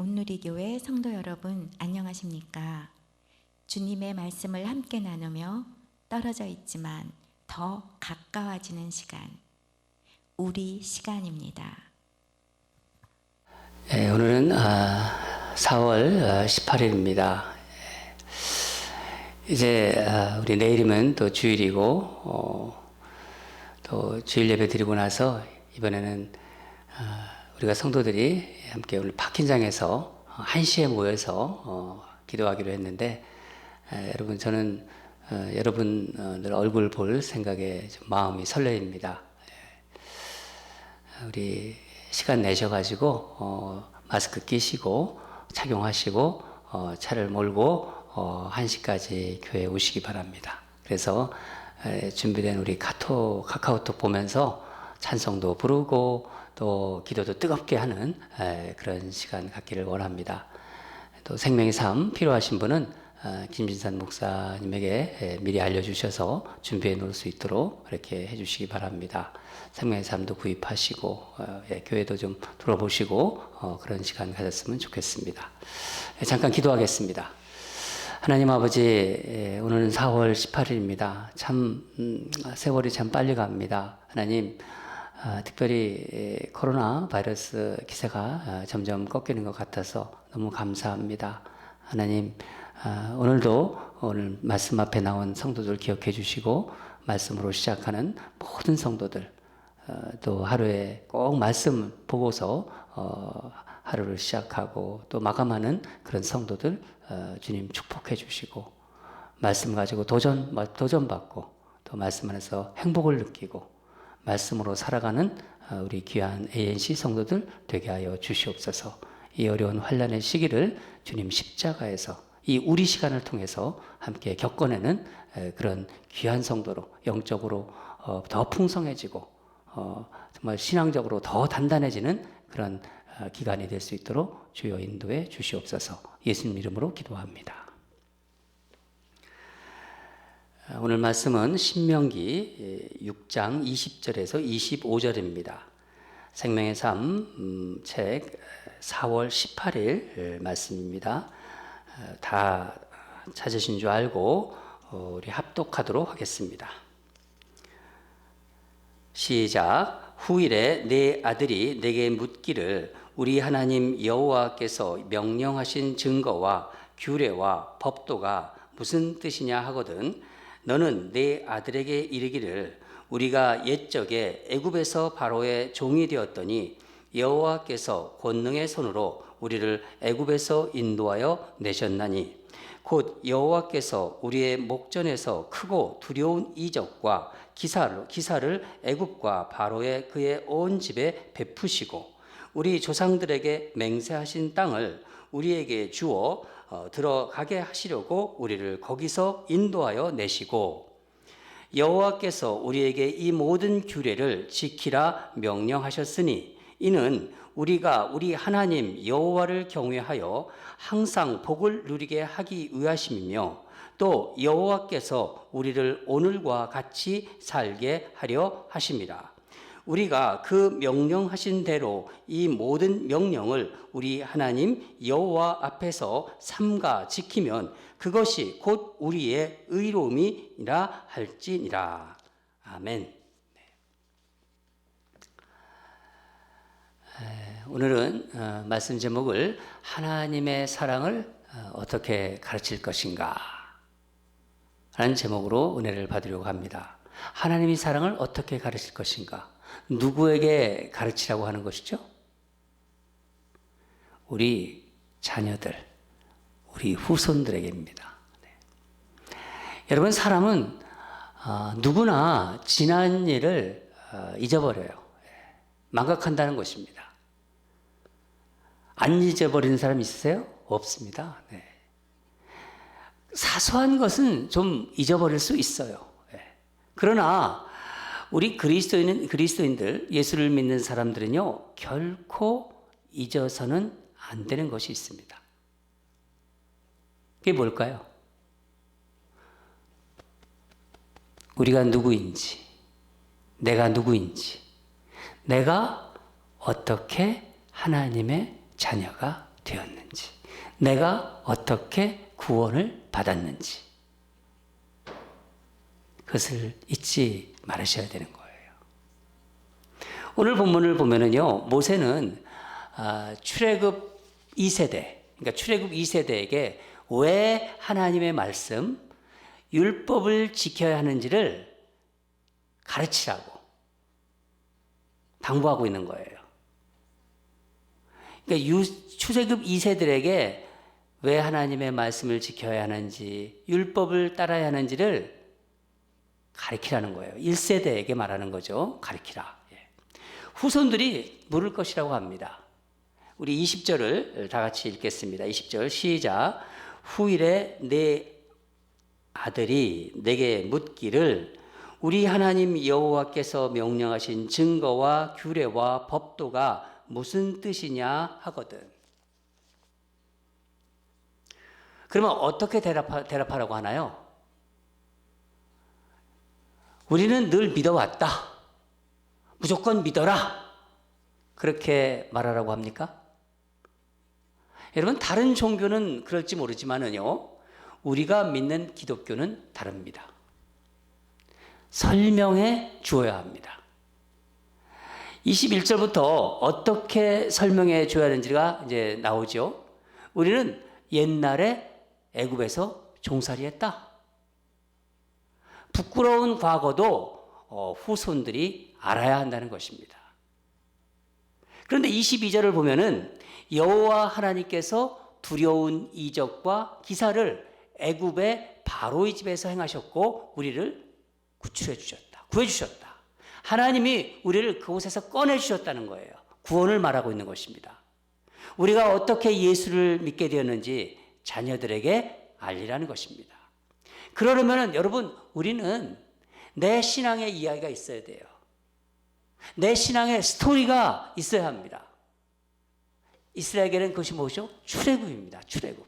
온누리교회 성도 여러분, 안녕하십니까? 주님의 말씀을 함께 나누며 떨어져 있지만 더 가까워지는 시간, 우리 시간입니다. 오늘은 4월 18일입니다. 이제 우리 내일이면 또 주일이고 또 주일 예배 드리고 나서 이번에는 우리가 성도들이 함께 오늘 파킨장에서 1시에 모여서 기도하기로 했는데 여러분 저는 여러분들 얼굴 볼 생각에 좀 마음이 설레입니다. 우리 시간 내셔가지고 마스크 끼시고 착용하시고 차를 몰고 1시까지 교회에 오시기 바랍니다. 그래서 준비된 우리 카카오톡 보면서 찬송도 부르고 또 기도도 뜨겁게 하는 그런 시간 갖기를 원합니다. 또 생명의 삶 필요하신 분은 김진산 목사님에게 미리 알려주셔서 준비해 놓을 수 있도록 이렇게 해주시기 바랍니다. 생명의 삶도 구입하시고 교회도 좀 들어보시고 그런 시간 가졌으면 좋겠습니다. 잠깐 기도하겠습니다. 하나님 아버지, 오늘은 4월 18일입니다. 참 세월이 참 빨리 갑니다. 하나님, 특별히 코로나 바이러스 기세가 점점 꺾이는 것 같아서 너무 감사합니다. 하나님, 오늘도 오늘 말씀 앞에 나온 성도들 기억해 주시고 말씀으로 시작하는 모든 성도들 또 하루에 꼭 말씀 보고서 하루를 시작하고 또 마감하는 그런 성도들 주님 축복해 주시고 말씀 가지고 도전받고 또 말씀 안에서 행복을 느끼고 말씀으로 살아가는 우리 귀한 ANC 성도들 되게 하여 주시옵소서. 이 어려운 환난의 시기를 주님 십자가에서 이 우리 시간을 통해서 함께 겪어내는 그런 귀한 성도로 영적으로 더 풍성해지고 정말 신앙적으로 더 단단해지는 그런 기간이 될 수 있도록 주여 인도해 주시옵소서. 예수님 이름으로 기도합니다. 오늘 말씀은 신명기 6장 20절에서 25절입니다. 생명의 삶 책 4월 18일 말씀입니다. 다 찾으신 줄 알고 우리 합독하도록 하겠습니다. 시작. 후일에 내 아들이 내게 묻기를 우리 하나님 여호와께서 명령하신 증거와 규례와 법도가 무슨 뜻이냐 하거든 너는 내 아들에게 이르기를 우리가 옛적에 애굽에서 바로의 종이 되었더니 여호와께서 권능의 손으로 우리를 애굽에서 인도하여 내셨나니 곧 여호와께서 우리의 목전에서 크고 두려운 이적과 기사를 애굽과 바로의 그의 온 집에 베푸시고 우리 조상들에게 맹세하신 땅을 우리에게 주어 들어가게 하시려고 우리를 거기서 인도하여 내시고 여호와께서 우리에게 이 모든 규례를 지키라 명령하셨으니 이는 우리가 우리 하나님 여호와를 경외하여 항상 복을 누리게 하기 위하심이며 또 여호와께서 우리를 오늘과 같이 살게 하려 하심이라. 우리가 그 명령하신 대로 이 모든 명령을 우리 하나님 여호와 앞에서 삼가 지키면 그것이 곧 우리의 의로움이라 할지니라. 아멘. 오늘은 말씀 제목을 하나님의 사랑을 어떻게 가르칠 것인가 라는 제목으로 은혜를 받으려고 합니다. 하나님의 사랑을 어떻게 가르칠 것인가? 누구에게 가르치라고 하는 것이죠? 우리 자녀들, 우리 후손들에게입니다. 네. 여러분, 사람은 누구나 지난 일을 잊어버려요. 망각한다는 것입니다. 안 잊어버리는 사람 있으세요? 없습니다. 네. 사소한 것은 좀 잊어버릴 수 있어요. 네. 그러나 우리 그리스도인들, 예수를 믿는 사람들은요, 결코 잊어서는 안 되는 것이 있습니다. 그게 뭘까요? 우리가 누구인지, 내가 누구인지, 내가 어떻게 하나님의 자녀가 되었는지, 내가 어떻게 구원을 받았는지, 그것을 잊지 말으셔야 되는 거예요. 오늘 본문을 보면은요, 모세는 출애굽 2세대, 그러니까 출애굽 2세대에게 왜 하나님의 말씀, 율법을 지켜야 하는지를 가르치라고 당부하고 있는 거예요. 그러니까 출애굽 2세들에게 왜 하나님의 말씀을 지켜야 하는지, 율법을 따라야 하는지를 가르치라는 거예요. 1세대에게 말하는 거죠. 가르치라. 후손들이 물을 것이라고 합니다. 우리 20절을 다 같이 읽겠습니다. 20절 시작. 후일에 내 아들이 내게 묻기를 우리 하나님 여호와께서 명령하신 증거와 규례와 법도가 무슨 뜻이냐 하거든. 그러면 어떻게 대답하라고 하나요? 우리는 늘 믿어왔다. 무조건 믿어라. 그렇게 말하라고 합니까? 여러분, 다른 종교는 그럴지 모르지만은요, 우리가 믿는 기독교는 다릅니다. 설명해 주어야 합니다. 21절부터 어떻게 설명해 줘야 하는지가 이제 나오죠. 우리는 옛날에 애굽에서 종살이했다. 부끄러운 과거도 후손들이 알아야 한다는 것입니다. 그런데 22절을 보면은 여호와 하나님께서 두려운 이적과 기사를 애굽의 바로의 집에서 행하셨고 우리를 구출해 주셨다. 구해 주셨다. 하나님이 우리를 그곳에서 꺼내 주셨다는 거예요. 구원을 말하고 있는 것입니다. 우리가 어떻게 예수를 믿게 되었는지 자녀들에게 알리라는 것입니다. 그러려면 여러분, 우리는 내 신앙의 이야기가 있어야 돼요. 내 신앙의 스토리가 있어야 합니다. 이스라엘에게는 그것이 무엇이죠? 출애굽입니다. 출애굽.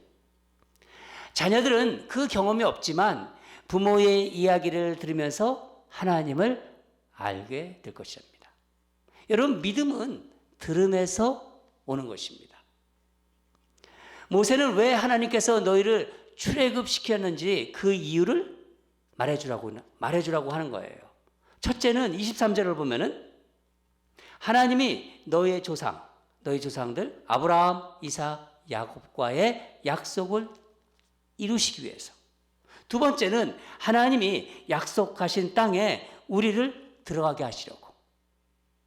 자녀들은 그 경험이 없지만 부모의 이야기를 들으면서 하나님을 알게 될 것입니다. 여러분, 믿음은 들음에서 오는 것입니다. 모세는 왜 하나님께서 너희를 출애굽시켰는지 그 이유를 말해주라고 하는 거예요. 첫째는 23절을 보면은 하나님이 너희 조상들 아브라함, 이삭, 야곱과의 약속을 이루시기 위해서. 두 번째는 하나님이 약속하신 땅에 우리를 들어가게 하시려고.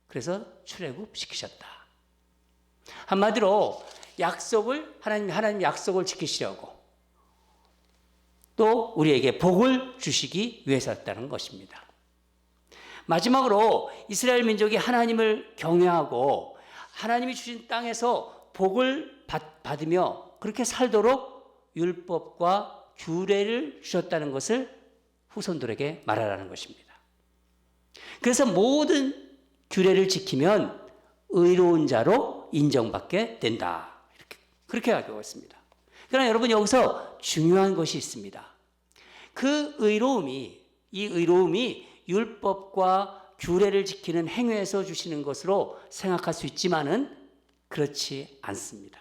그래서 출애굽시키셨다. 한마디로 하나님 약속을 지키시려고. 또 우리에게 복을 주시기 위해서였다는 것입니다. 마지막으로 이스라엘 민족이 하나님을 경외하고 하나님이 주신 땅에서 복을 받으며 그렇게 살도록 율법과 규례를 주셨다는 것을 후손들에게 말하라는 것입니다. 그래서 모든 규례를 지키면 의로운 자로 인정받게 된다. 그렇게 알고 있습니다. 그러나 여러분, 여기서 중요한 것이 있습니다. 이 의로움이 율법과 규례를 지키는 행위에서 주시는 것으로 생각할 수 있지만은 그렇지 않습니다.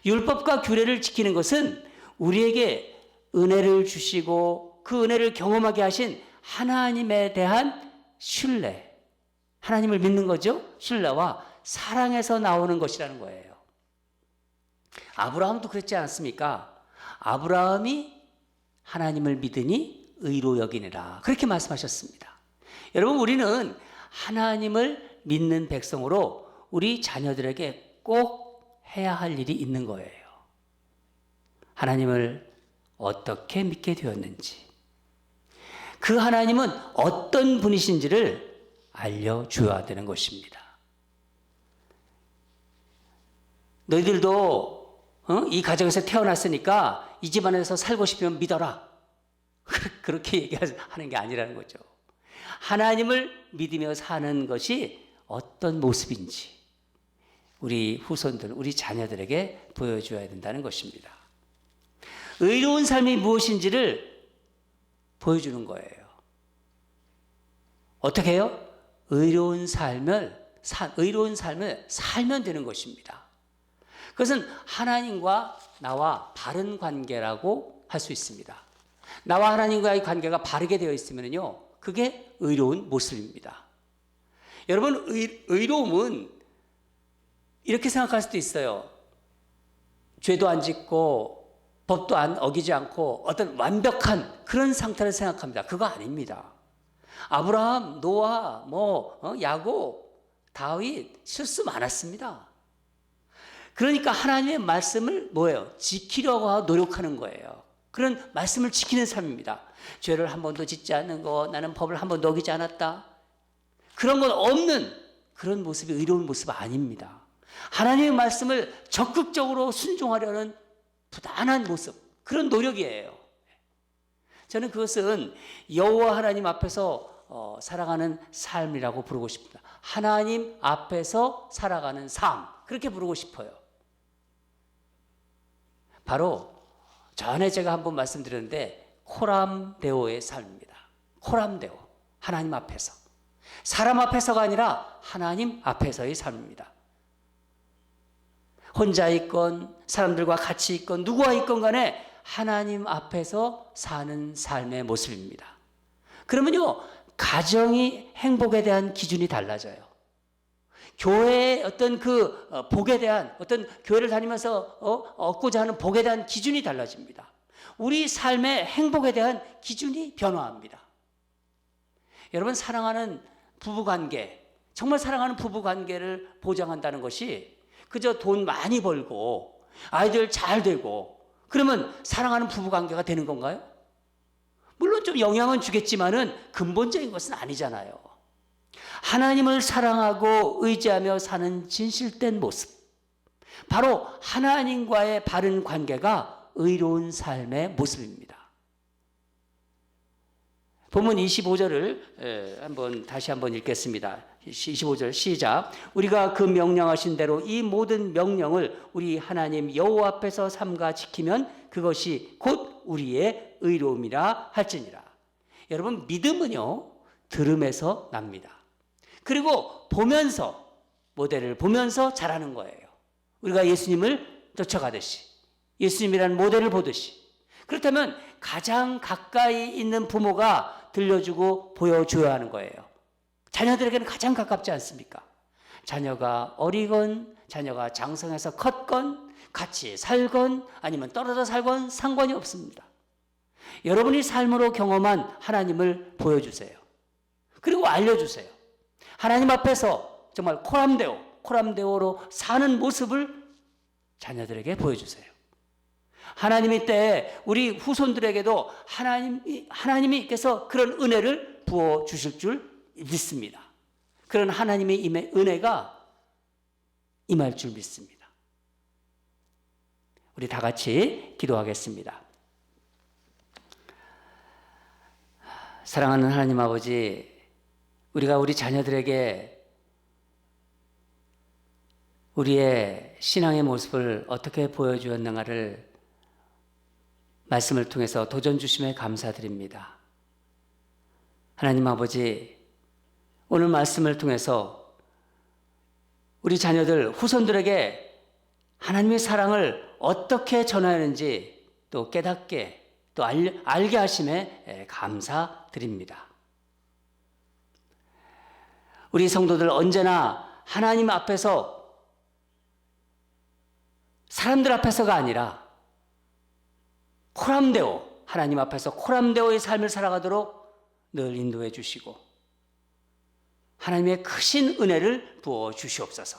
율법과 규례를 지키는 것은 우리에게 은혜를 주시고 그 은혜를 경험하게 하신 하나님에 대한 신뢰, 하나님을 믿는 거죠. 신뢰와 사랑에서 나오는 것이라는 거예요. 아브라함도 그랬지 않습니까? 아브라함이 하나님을 믿으니 의로 여기니라. 그렇게 말씀하셨습니다. 여러분, 우리는 하나님을 믿는 백성으로 우리 자녀들에게 꼭 해야 할 일이 있는 거예요. 하나님을 어떻게 믿게 되었는지, 그 하나님은 어떤 분이신지를 알려줘야 되는 것입니다. 너희들도 이 가정에서 태어났으니까 이 집안에서 살고 싶으면 믿어라. 그렇게 얘기하는 게 아니라는 거죠. 하나님을 믿으며 사는 것이 어떤 모습인지 우리 후손들, 우리 자녀들에게 보여줘야 된다는 것입니다. 의로운 삶이 무엇인지를 보여주는 거예요. 어떻게 해요? 의로운 삶을 살면 되는 것입니다. 그것은 하나님과 나와 바른 관계라고 할 수 있습니다. 나와 하나님과의 관계가 바르게 되어 있으면요, 그게 의로운 모습입니다. 여러분, 의로움은 이렇게 생각할 수도 있어요. 죄도 안 짓고 법도 안 어기지 않고 어떤 완벽한 그런 상태를 생각합니다. 그거 아닙니다. 아브라함, 노아, 야곱, 다윗 실수 많았습니다. 그러니까 하나님의 말씀을 지키려고 노력하는 거예요. 그런 말씀을 지키는 삶입니다. 죄를 한 번도 짓지 않는 거, 나는 법을 한 번도 어기지 않았다. 그런 건 없는 그런 모습이 의로운 모습 아닙니다. 하나님의 말씀을 적극적으로 순종하려는 부단한 모습, 그런 노력이에요. 저는 그것은 여호와 하나님 앞에서 살아가는 삶이라고 부르고 싶습니다. 하나님 앞에서 살아가는 삶, 그렇게 부르고 싶어요. 바로 전에 제가 한번 말씀드렸는데 코람데오의 삶입니다. 코람데오, 하나님 앞에서. 사람 앞에서가 아니라 하나님 앞에서의 삶입니다. 혼자 있건 사람들과 같이 있건 누구와 있건 간에 하나님 앞에서 사는 삶의 모습입니다. 그러면요, 가정이 행복에 대한 기준이 달라져요. 교회의 어떤 복에 대한, 어떤 교회를 다니면서 얻고자 하는 복에 대한 기준이 달라집니다. 우리 삶의 행복에 대한 기준이 변화합니다. 여러분, 사랑하는 부부관계, 정말 사랑하는 부부관계를 보장한다는 것이 그저 돈 많이 벌고 아이들 잘 되고 그러면 사랑하는 부부관계가 되는 건가요? 물론 좀 영향은 주겠지만은 근본적인 것은 아니잖아요. 하나님을 사랑하고 의지하며 사는 진실된 모습, 바로 하나님과의 바른 관계가 의로운 삶의 모습입니다. 본문 25절을 다시 한번 읽겠습니다. 25절 시작. 우리가 그 명령하신 대로 이 모든 명령을 우리 하나님 여호와 앞에서 삼가 지키면 그것이 곧 우리의 의로움이라 할지니라. 여러분, 믿음은요, 들음에서 납니다. 그리고 보면서, 모델을 보면서 자라는 거예요. 우리가 예수님을 쫓아가듯이, 예수님이라는 모델을 보듯이. 그렇다면 가장 가까이 있는 부모가 들려주고 보여줘야 하는 거예요. 자녀들에게는 가장 가깝지 않습니까? 자녀가 어리건, 자녀가 장성해서 컸건, 같이 살건, 아니면 떨어져 살건 상관이 없습니다. 여러분이 삶으로 경험한 하나님을 보여주세요. 그리고 알려주세요. 하나님 앞에서 정말 코람데오로 사는 모습을 자녀들에게 보여주세요. 하나님이 때 우리 후손들에게도 하나님께서 그런 은혜를 부어주실 줄 믿습니다. 그런 하나님의 은혜가 임할 줄 믿습니다. 우리 다 같이 기도하겠습니다. 사랑하는 하나님 아버지, 우리가 우리 자녀들에게 우리의 신앙의 모습을 어떻게 보여주었는가를 말씀을 통해서 도전 주심에 감사드립니다. 하나님 아버지, 오늘 말씀을 통해서 우리 자녀들, 후손들에게 하나님의 사랑을 어떻게 전해야 하는지 또 깨닫게 또 알게 하심에 감사드립니다. 우리 성도들 언제나 하나님 앞에서, 사람들 앞에서가 아니라 하나님 앞에서 코람데오의 삶을 살아가도록 늘 인도해 주시고 하나님의 크신 은혜를 부어 주시옵소서.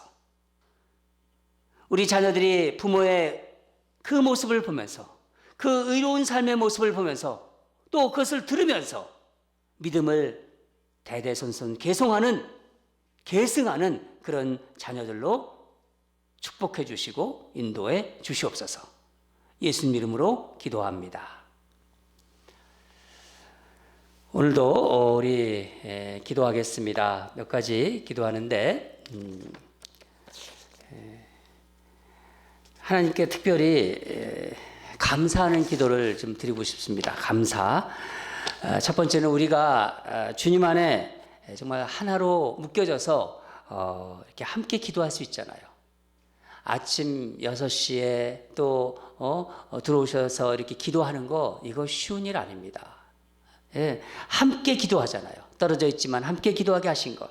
우리 자녀들이 부모의 그 모습을 보면서, 그 의로운 삶의 모습을 보면서 또 그것을 들으면서 믿음을 대대손손 계승하는 그런 자녀들로 축복해 주시고 인도해 주시옵소서. 예수님 이름으로 기도합니다. 오늘도 우리 기도하겠습니다. 몇 가지 기도하는데 하나님께 특별히 감사하는 기도를 좀 드리고 싶습니다. 감사. 첫 번째는 우리가 주님 안에 정말 하나로 묶여져서 이렇게 함께 기도할 수 있잖아요. 아침 6시에 또 들어오셔서 이렇게 기도하는 거 이거 쉬운 일 아닙니다. 예, 함께 기도하잖아요. 떨어져 있지만 함께 기도하게 하신 것.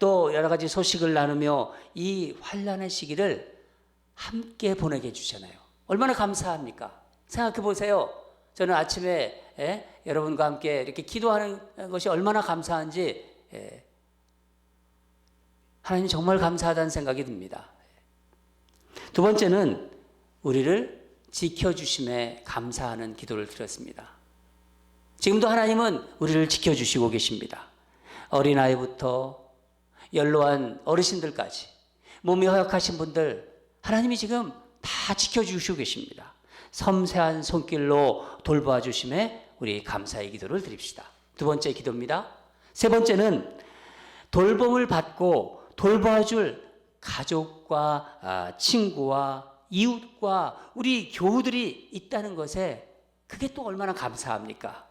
또 여러 가지 소식을 나누며 이 환난의 시기를 함께 보내게 해주잖아요. 얼마나 감사합니까? 생각해 보세요. 저는 아침에 여러분과 함께 이렇게 기도하는 것이 얼마나 감사한지 하나님 정말 감사하다는 생각이 듭니다. 두 번째는 우리를 지켜주심에 감사하는 기도를 드렸습니다. 지금도 하나님은 우리를 지켜주시고 계십니다. 어린아이부터 연로한 어르신들까지 몸이 허약하신 분들 하나님이 지금 다 지켜주시고 계십니다. 섬세한 손길로 돌보아 주심에 우리 감사의 기도를 드립시다. 두 번째 기도입니다. 세 번째는 돌봄을 받고 돌봐줄 가족과 친구와 이웃과 우리 교우들이 있다는 것에 그게 또 얼마나 감사합니까?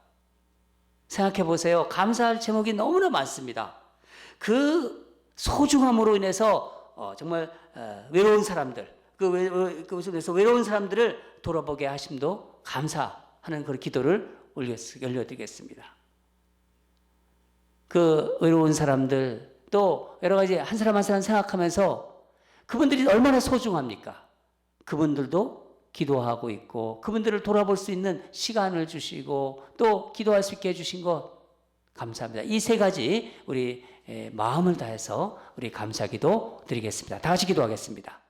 생각해 보세요. 감사할 제목이 너무나 많습니다. 그 소중함으로 인해서 정말 외로운 사람들, 그곳에서 외로운 사람들을 돌아보게 하심도 감사하는 그런 기도를 올려드리겠습니다. 그 외로운 사람들 또 여러 가지 한 사람 한 사람 생각하면서 그분들이 얼마나 소중합니까? 그분들도 기도하고 있고 그분들을 돌아볼 수 있는 시간을 주시고 또 기도할 수 있게 해주신 것 감사합니다. 이 세 가지 우리 마음을 다해서 우리 감사기도 드리겠습니다. 다 같이 기도하겠습니다.